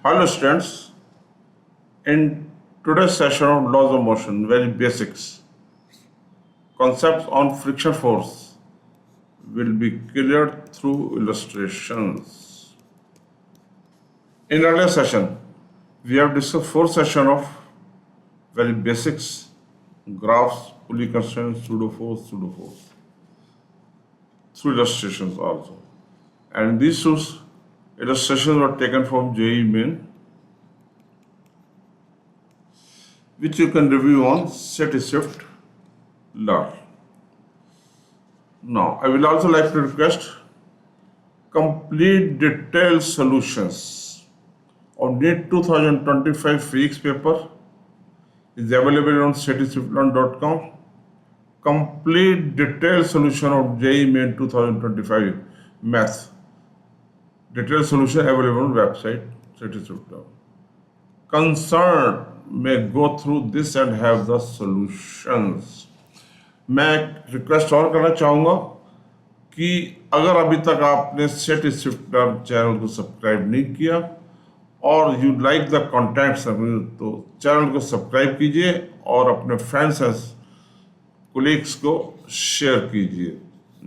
Hello students, in today's session of laws of motion, very basics, concepts on friction force will be cleared through illustrations. In earlier session, we have discussed four sessions of very basics, graphs, pulley constraints, pseudo force, through illustrations also. And these two illustrations were taken from JEE Main, which you can review on sethiswiftlearn. Now, I will also like to request complete detailed solutions of NEET 2025 physics paper is available on sethiswiftlearn.com. Complete detailed solution of JEE Main 2025 math. Detailed solution available on website sethiswiftlearn. Concerned may go through this and have the solutions. मैं request और करना चाहूँगा कि अगर अभी तक आपने sethiswiftlearn channel को सब्सक्राइब नहीं किया और यू लाइक द कंटेंट तो चैनल को सब्सक्राइब कीजिए और अपने फ्रेंड्स एंड कोलीग्स को शेयर कीजिए.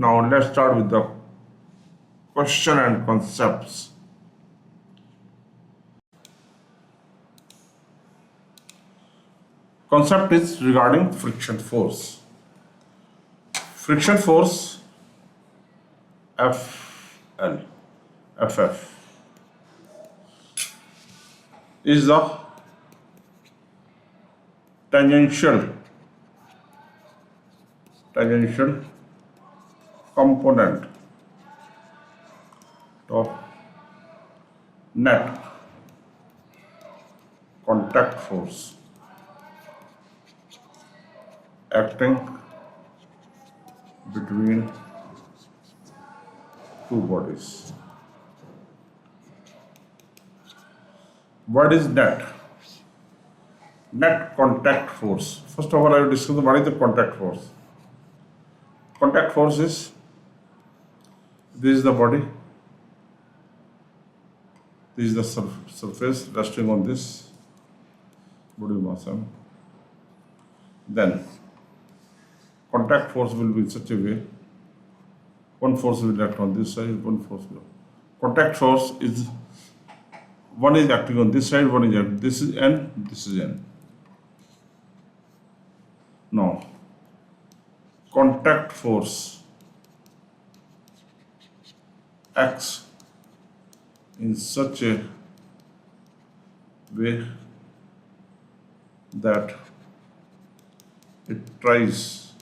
Now let's start with the question and concepts. Concept is regarding friction force. Friction force FF is the tangential component of net contact force acting between two bodies. What is net? Net contact force. First of all, I will discuss what is the contact force. Contact force is, this is the body, this is the surface resting on this body mass. Then contact force will be in such a way, one force will act on this side, one force will. Contact force is, one is acting on this side, one is acting, this is N, this is N. Now, contact force acts in such a way that it tries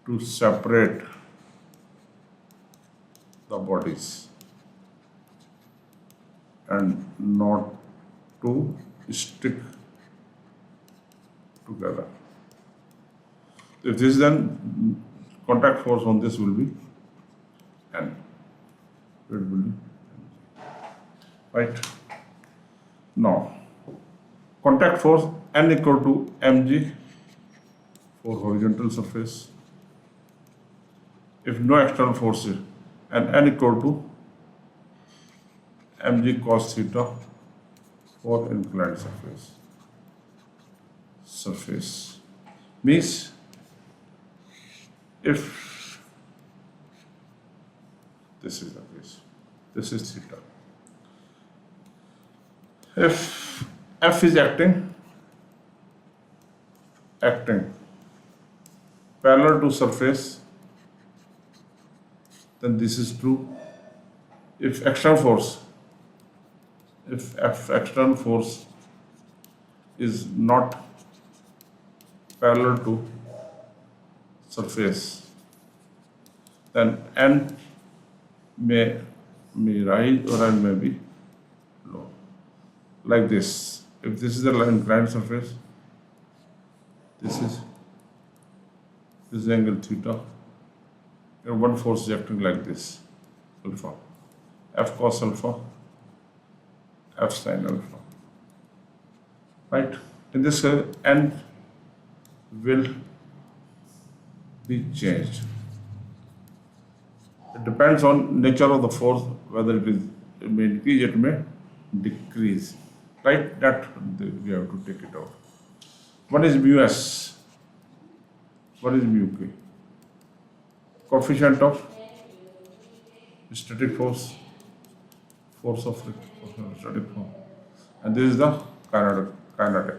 to separate the bodies and not to stick together. If this is then contact force on this will be N. It will be right. Now, contact force N equal to mg for horizontal surface. If no external force is, and N equal to mg cos theta for inclined surface. Means if this is the case, this is theta. If F is acting parallel to surface, then this is true. If external force is not parallel to surface, then N may rise or N may be low. Like this. If this is the inclined surface, this is angle theta, and one force is acting like this, alpha, F cos alpha, F sin alpha. Right? In this case, N will be changed. It depends on nature of the force, whether it is, it may increase, it may decrease, right? That we have to take it out. What is mu s? What is mu k? Coefficient of static force, force of static force, and this is the kinetic.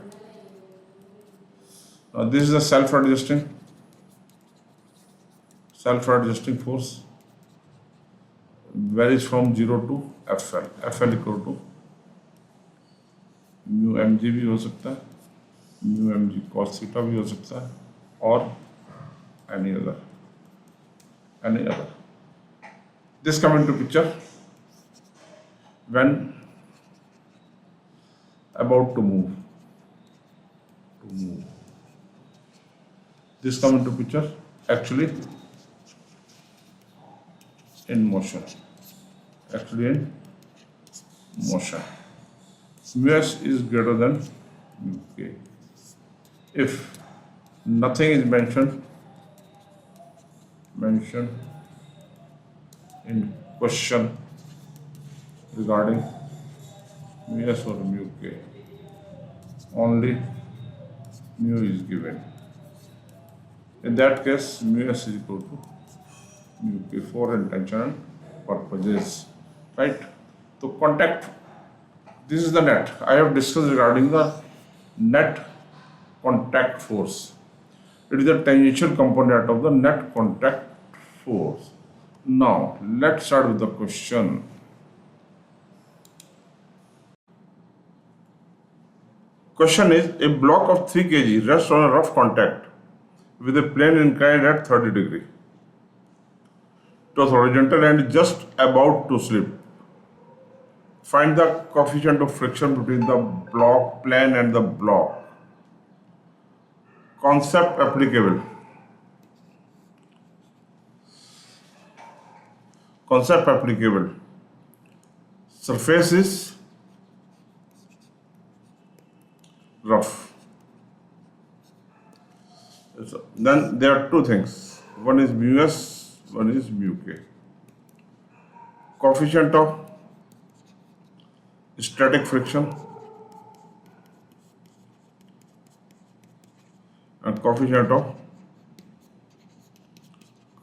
Now this is the self-adjusting force, varies from 0 to FL. FL equal to mu mg भी हो सकता है, mu mg cos theta भी हो सकता है, और any other. This come into picture when about to move. This come into picture actually in motion. Mu s is greater than mu k. If nothing is mentioned in question regarding mu s or mu k, only mu is given. In that case, mu s is equal to mu k for intentional purposes, right? So contact, this is the net. I have discussed regarding the net contact force. It is the tangential component of the net contact force. Now let's start with the question. Question is, a block of 3 kg rests on a rough contact with a plane inclined at 30 degree towards horizontal and is just about to slip. Find the coefficient of friction between the block plane and the block. Concept applicable. Surface is rough. Then there are two things. One is mu s, one is mu k. Coefficient of static friction and coefficient of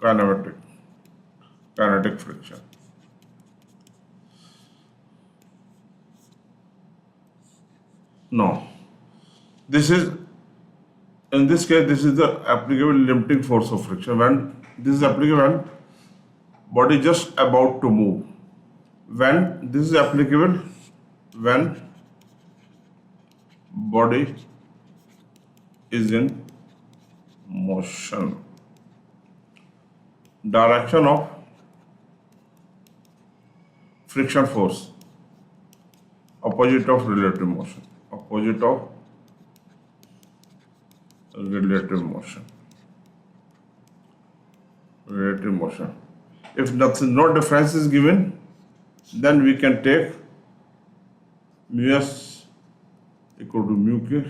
kinetic friction. Now, this is, in this case, this is the applicable limiting force of friction. When this is applicable when body just about to move. When this is applicable when body is in motion. Direction of friction force, opposite of relative motion. Relative motion. If nothing, no difference is given, then we can take mu s equal to mu k.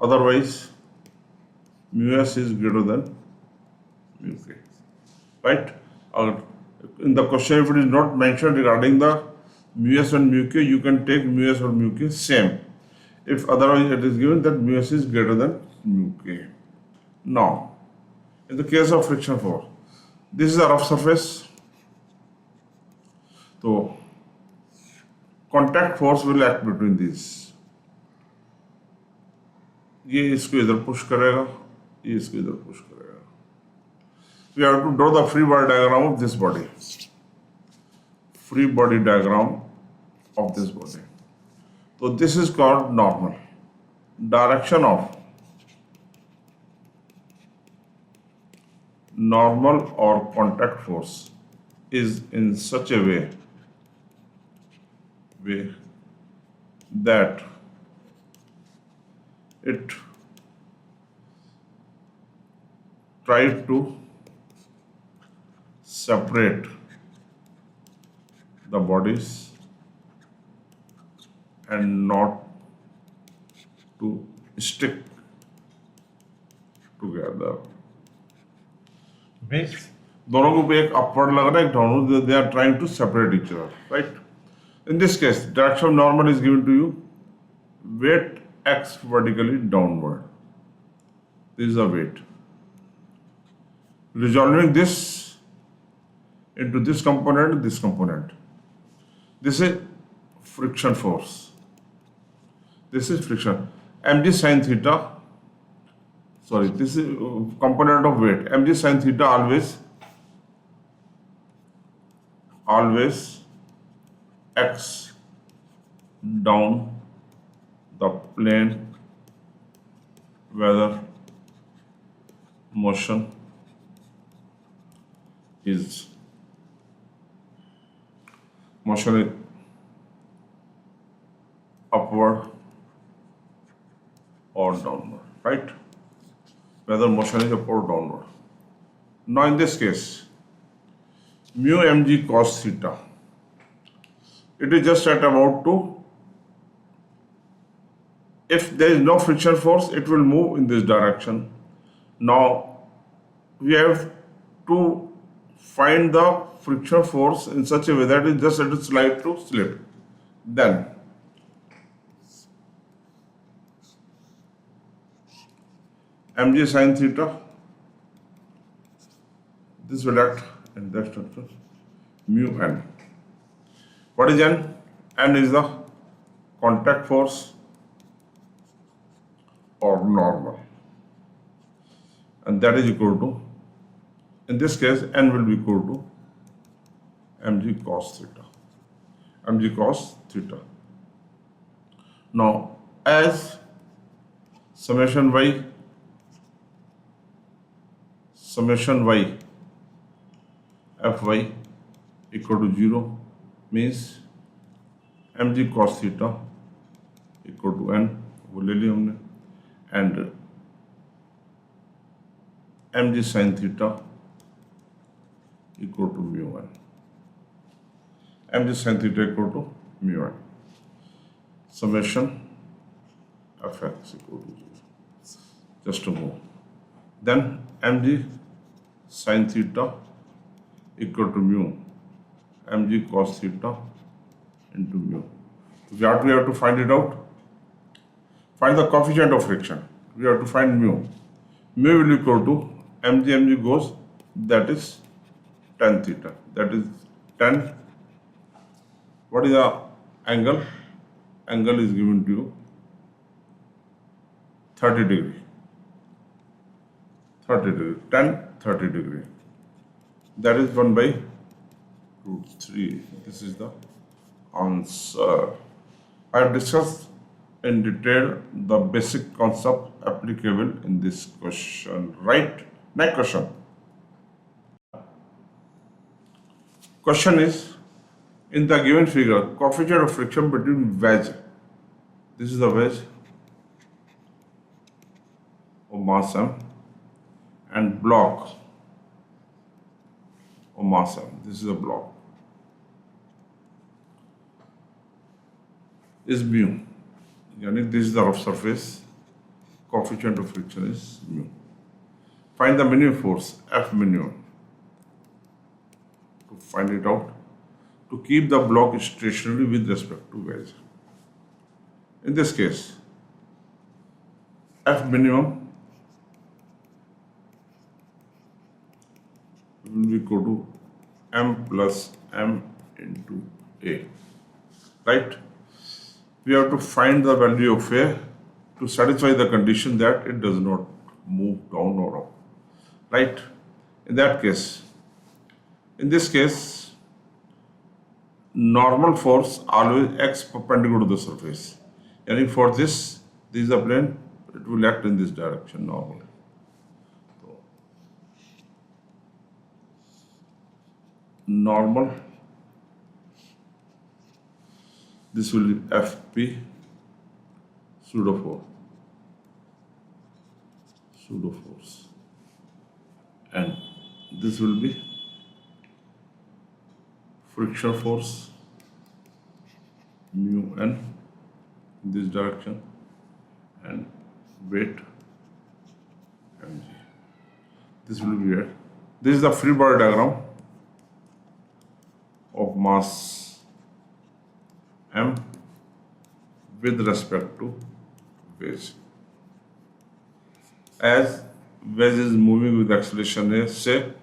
Otherwise, mu s is greater than mu k. Right? In the question, if it is not mentioned regarding the mu s and mu k, you can take mu s or mu k same. If otherwise it is given that mu s is greater than mu k. Now, in the case of friction force, this is a rough surface. So, contact force will act between these. ये इसको इधर push करेगा, ये इसको इधर push करेगा. We have to draw the free body diagram of this body. Free body diagram of this body. So this is called normal. Direction of normal or contact force is in such a way that it tries to separate the bodies and not to stick together. Means दोनों को एक upward लग रहा है, एक downward, they are trying to separate each other, right? In this case, direction of normal is given to you, weight x vertically downward. This is the weight. Resolving this into this component, this component. This is friction force. This is friction. mg sin theta, sorry, this is component of weight. mg sin theta always x down the plane whether motion is upward or downward, right? Whether motion is upward or downward. Now in this case, mu mg cos theta, it is just at about to, if there is no friction force, it will move in this direction. Now we have to find the friction force in such a way that it just at slide to slip. Then mg sin theta, this will act in that structure, mu n. What is n? N is the contact force or normal, and that is equal to, in this case, n will be equal to mg cos theta. Now, as summation y fy equal to 0 means mg cos theta equal to n, वो ले लिया हमने, and mg sin theta equal to mu n. mg sin theta equal to mu n. Summation fx equal to 0. Just to move. Then mg sin theta equal to mu mg cos theta into mu. We have to find it out. Find the coefficient of friction. We have to find mu. Mu will equal to mg goes, that is tan theta. That is tan. What is the angle? Angle is given to you 30 degree. 30 degree. Tan 30 degree. That is 1 by root 3. This is the answer. I have discussed in detail the basic concept applicable in this question. Right? Next question. Question is, in the given figure, coefficient of friction between wedge, this is the wedge of mass m, and block of mass m, this is a block, is mu. Yani this is the rough surface, coefficient of friction is mu. Find the minimum force, F minimum. To find it out, to keep the block stationary with respect to wedge. In this case, F minimum will be equal to m plus m into a, right? We have to find the value of a to satisfy the condition that it does not move down or up, right? In that case, in this case, normal force always x perpendicular to the surface. And for this is a plane, it will act in this direction normally. So, normal, this will be Fp pseudo force, and this will be friction force mu n in this direction, and weight mg. This will be it. This is the free body diagram of mass m with respect to wedge. As wedge is moving with acceleration a, say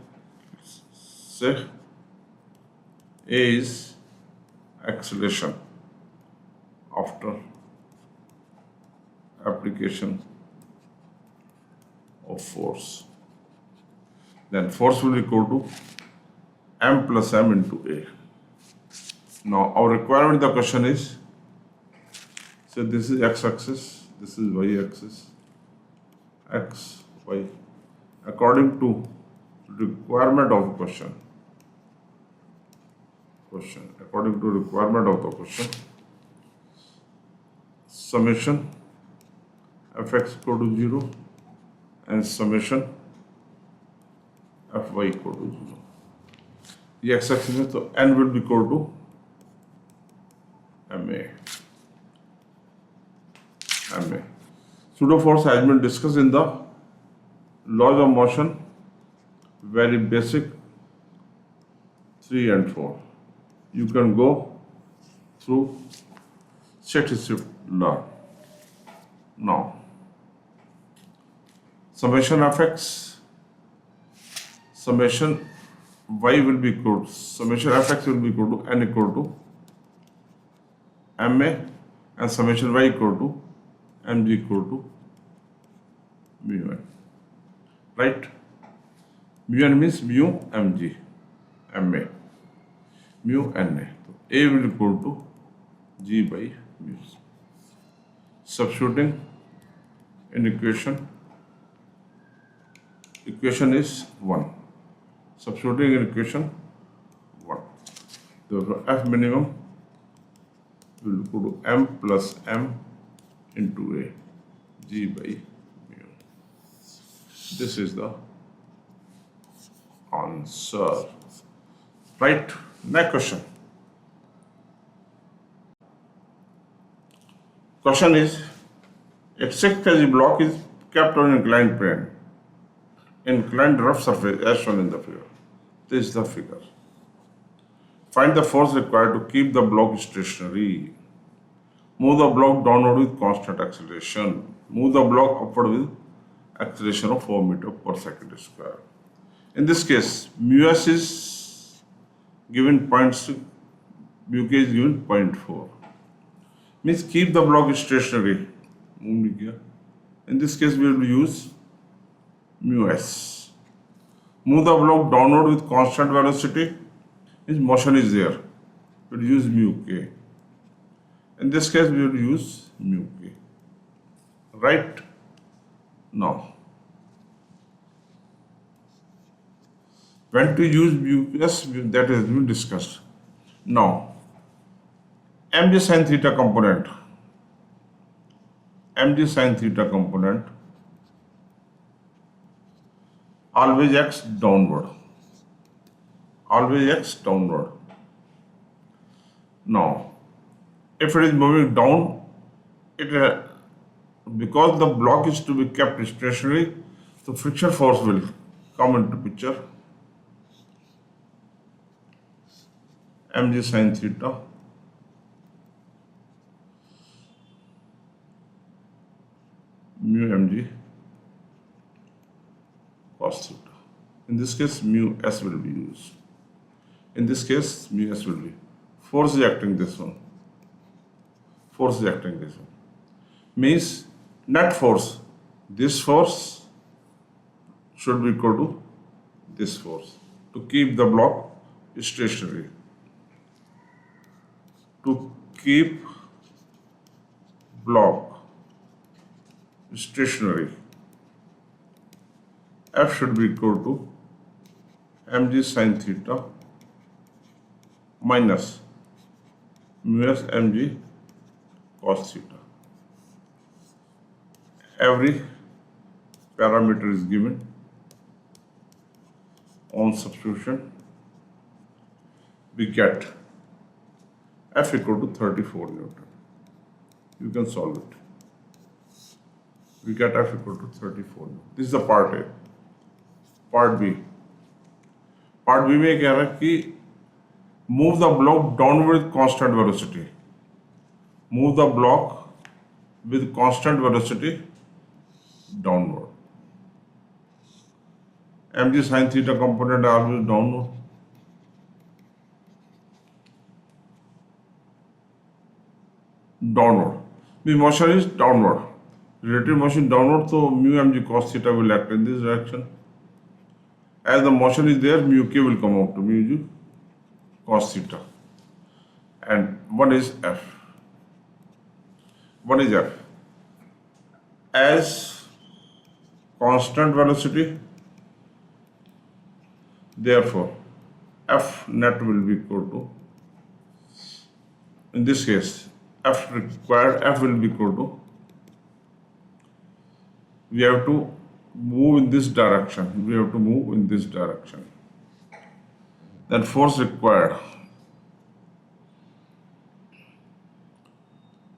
a is acceleration after application of force, then force will be equal to m plus m into a. Now our requirement, the question is, so this is x-axis, this is y-axis, x, y, according to requirement of the question, according to requirement of the question, summation fx equal to 0 and summation fy equal to 0. ये x-axis में तो n will be equal to ma. Pseudo force has been discussed in the laws of motion, very basic 3 and 4. You can go through sethiswiftlearn. Now, summation fx, summation y will be equal to, summation fx will be equal to n equal to ma, and summation y equal to mg equal to mu n. Right? Mu n means mu mg, ma, mu na. So a will equal to g by mu. Substituting in equation is 1. Substituting in equation 1. Therefore, F minimum will equal to m plus m into a, g by mu. This is the answer. Right? Next question. Question is, a 6 kg block is kept on inclined plane, inclined rough surface as shown in the figure. This is the figure. Find the force required to keep the block stationary. Move the block downward with constant acceleration. Move the block upward with acceleration of 4 meters per second square. In this case, mu s is given 0.6, mu k is given 0.4. Means keep the block stationary. In this case, we will use mu s. Move the block downward with constant velocity. Means motion is there. We will use mu k. In this case, we will use mu k. Right? Now, when to use mu s, that has been discussed. Now, mg sin theta component, always acts downward. Now, if it is moving down, because the block is to be kept stationary, the friction force will come into picture. Mg sin theta mu mg cos theta. In this case, mu s will be used. In this case, mu s will be. Force is acting this one. Means net force. This force should be equal to this force to keep the block stationary. To keep block stationary, F should be equal to mg sin theta minus mu s mg cos theta. Every parameter is given. On substitution, we get F equal to 34 Newton. You can solve it. We get F equal to 34 Newton. This is the part A. Part B. Part B में कह रहा है कि move the block downward with constant velocity. Move the block with constant velocity downward. Mg sin theta component are always downward. Downward. The motion is downward. Relative motion downward, so mu mg cos theta will act in this direction. As the motion is there, mu k will come out to mu g cos theta. And what is F? What is F? As constant velocity, therefore F net will be equal to, in this case, F required, F will be equal to, we have to move in this direction. We have to move in this direction. Then force required.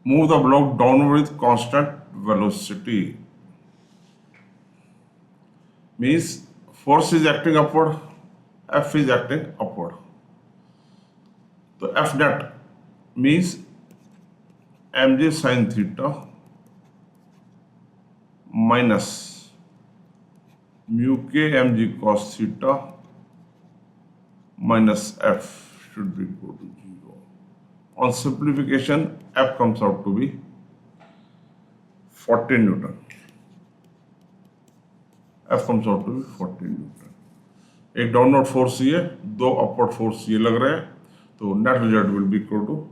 Move the block downward with constant velocity. Means force is acting upward, F is acting upward. So F net means mg sin theta minus mu k mg cos theta minus F should be equal to 0. On simplification, F comes out to be 40 Newton. F comes out to be 40 Newton. एक downward force ये, दो upward force ये लग रहे हैं, तो net result will be equal to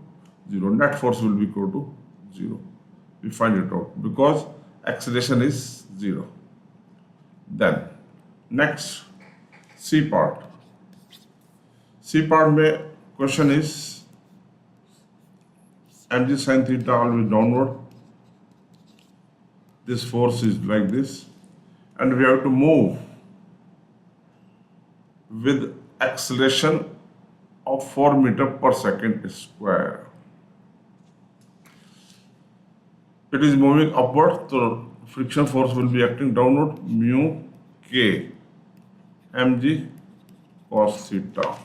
0. Net force will be equal to 0. We find it out because acceleration is 0. Then next C part. C part में question is mg sin theta always downward. This force is like this, and we have to move with acceleration of 4 meter per second square. It is moving upward, so friction force will be acting downward, mu k mg cos theta.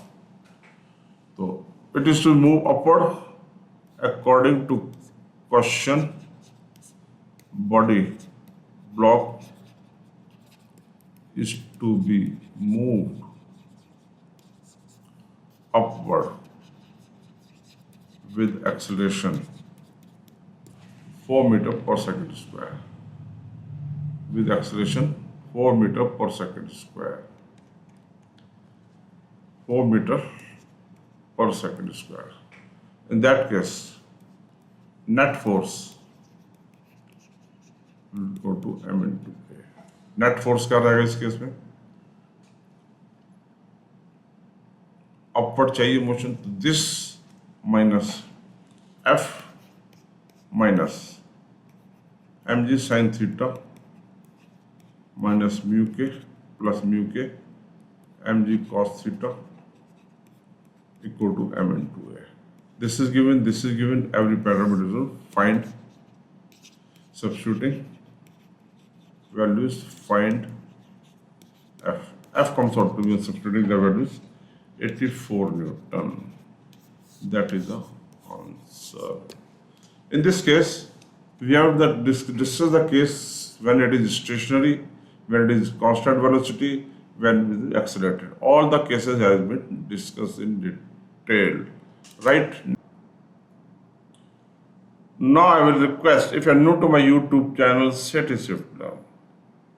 So it is to move upward according to question. Body block is to be moved upward with acceleration 4 meter per second square. With acceleration 4 meter per second square. 4 meter per second square. In that case, net force will go to m into a. Net force क्या रहेगा इस case में? Upward चाहिए motion, तो this minus F minus mg sin theta minus mu k plus mu k mg cos theta equal to m into a. This is given, every parameter. Find, substituting values, find F. F comes out to be, substituting the values, 84 Newton. That is the answer. In this case, we have that this is the case when it is stationary, when it is constant velocity, when it is accelerated. All the cases has been discussed in detail, right? Now I will request, if you are new to my YouTube channel, sethiswiftlearn,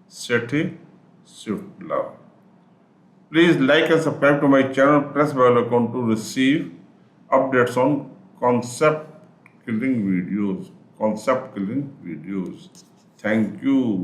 sethiswiftlearn, please like and subscribe to my channel, press bell icon to receive updates on concept killing videos. Thank you.